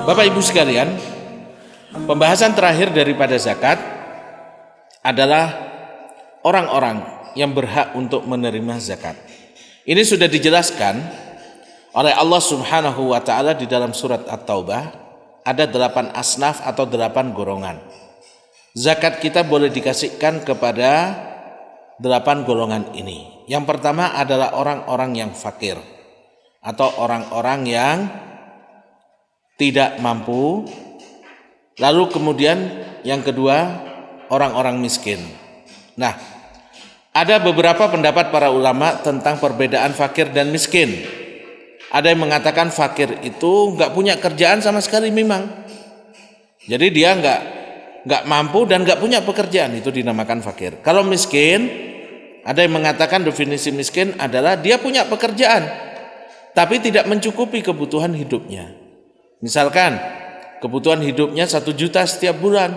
Bapak Ibu sekalian, pembahasan terakhir daripada zakat adalah orang-orang yang berhak untuk menerima zakat. Ini sudah dijelaskan oleh Allah Subhanahu wa taala di dalam surat At-Taubah. Ada 8 asnaf atau 8 golongan. Zakat kita boleh dikasihkan kepada 8 golongan ini. Yang pertama adalah orang-orang yang fakir atau orang-orang yang tidak mampu. Lalu kemudian yang kedua orang-orang miskin. Nah, ada beberapa pendapat para ulama tentang perbedaan fakir dan miskin. Ada yang mengatakan fakir itu nggak punya kerjaan sama sekali memang. Jadi dia nggak mampu dan nggak punya pekerjaan, itu dinamakan fakir. Kalau miskin, ada yang mengatakan definisi miskin adalah dia punya pekerjaan, tapi tidak mencukupi kebutuhan hidupnya. Misalkan kebutuhan hidupnya 1 juta setiap bulan,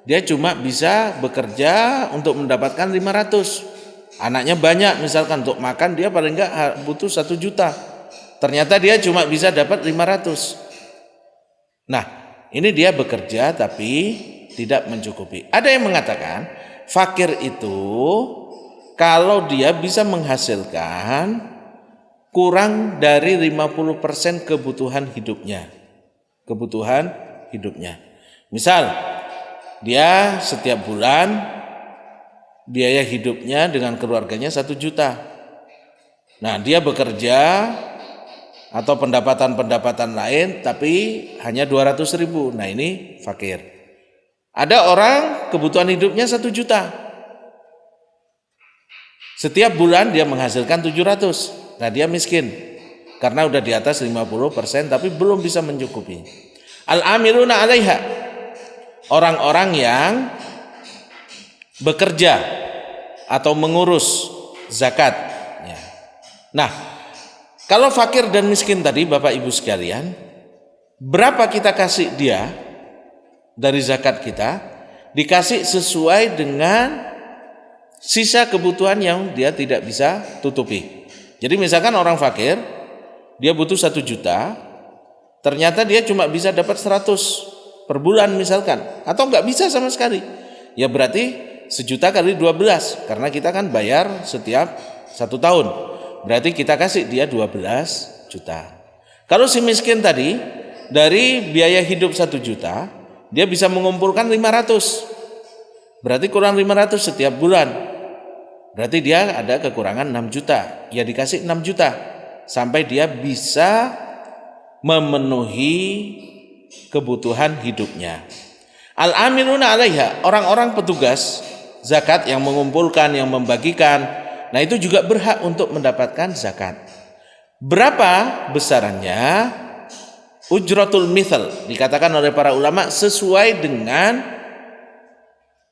dia cuma bisa bekerja untuk mendapatkan 500. Anaknya banyak, misalkan untuk makan dia paling nggak butuh 1 juta. Ternyata dia cuma bisa dapat 500. Nah, ini dia bekerja tapi tidak mencukupi. Ada yang mengatakan fakir itu kalau dia bisa menghasilkan kurang dari 50% kebutuhan hidupnya. Misal, dia setiap bulan biaya hidupnya dengan keluarganya 1 juta. Nah, dia bekerja atau pendapatan lain tapi hanya 200.000. Nah, ini fakir. Ada orang kebutuhan hidupnya 1 juta. Setiap bulan dia menghasilkan 700. Nah, dia miskin karena udah di atas 50% tapi belum bisa mencukupi. Al-amiluna 'alaiha, orang-orang yang bekerja atau mengurus zakat. Nah, kalau fakir dan miskin tadi Bapak Ibu sekalian, berapa kita kasih dia dari zakat kita? Dikasih sesuai dengan sisa kebutuhan yang dia tidak bisa tutupi. Jadi misalkan orang fakir, dia butuh 1 juta, ternyata dia cuma bisa dapat 100 per bulan misalkan, atau nggak bisa sama sekali. Ya berarti 1 juta kali 12, karena kita kan bayar setiap 1 tahun. Berarti kita kasih dia 12 juta. Kalau si miskin tadi, dari biaya hidup 1 juta, dia bisa mengumpulkan 500. Berarti kurang 500 setiap bulan. Berarti dia ada kekurangan 6 juta. Ya dikasih 6 juta. Sampai dia bisa memenuhi kebutuhan hidupnya. Al-amiluna 'alaiha, orang-orang petugas zakat yang mengumpulkan, yang membagikan, nah itu juga berhak untuk mendapatkan zakat. Berapa besarannya? Ujratul mithal, dikatakan oleh para ulama sesuai dengan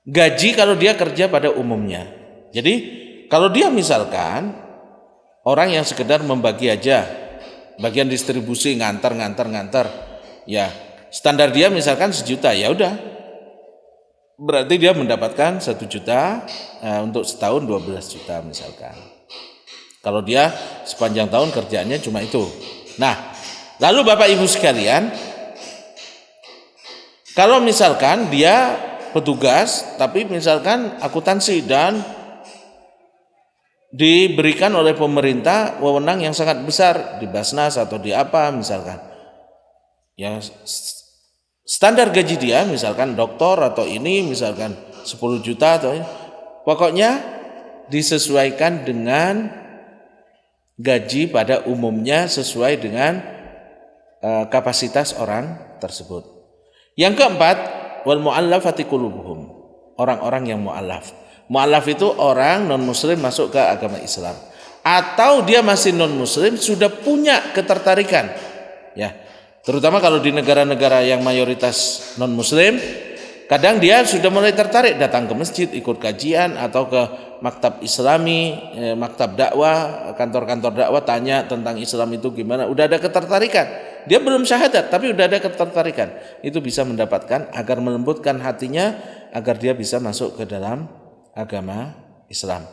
gaji kalau dia kerja pada umumnya. Jadi kalau dia misalkan orang yang sekedar membagi aja, bagian distribusi ngantar, ya standar dia misalkan 1 juta, ya udah, berarti dia mendapatkan 1 juta untuk setahun 12 juta misalkan. Kalau dia sepanjang tahun kerjaannya cuma itu. Nah, lalu Bapak Ibu sekalian, kalau misalkan dia petugas tapi misalkan akuntansi dan diberikan oleh pemerintah wewenang yang sangat besar di Basnas atau di apa misalkan, yang standar gaji dia misalkan doktor atau ini misalkan 10 juta atau ini, pokoknya disesuaikan dengan gaji pada umumnya sesuai dengan kapasitas orang tersebut. Yang keempat, wal mu'allafati qulubuhum, orang-orang yang mu'allaf. Mu'allaf itu orang non muslim masuk ke agama Islam, atau dia masih non muslim sudah punya ketertarikan, ya. Terutama kalau di negara-negara yang mayoritas non-muslim, kadang dia sudah mulai tertarik datang ke masjid, ikut kajian, atau ke maktab islami, maktab dakwah, kantor-kantor dakwah, tanya tentang Islam itu gimana. Udah ada ketertarikan. Dia belum syahadat, tapi udah ada ketertarikan. Itu bisa mendapatkan agar melembutkan hatinya, agar dia bisa masuk ke dalam agama Islam.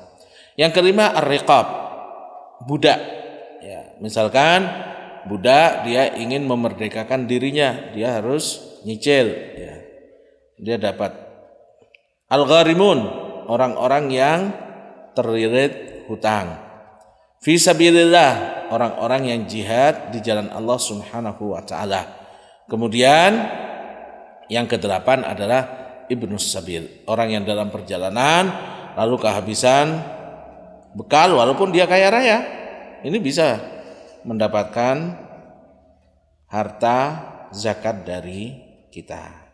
Yang kelima, ar-riqab, budak. Ya, misalkan budak, dia ingin memerdekakan dirinya, dia harus nyicil, ya. Dia dapat. Al-gharimun, orang-orang yang terlilit hutang. Fi sabilillah, orang-orang yang jihad di jalan Allah Subhanahu wa taala. Kemudian yang kedelapan adalah ibnus sabil, orang yang dalam perjalanan lalu kehabisan bekal walaupun dia kaya raya. Ini bisa mendapatkan harta zakat dari kita.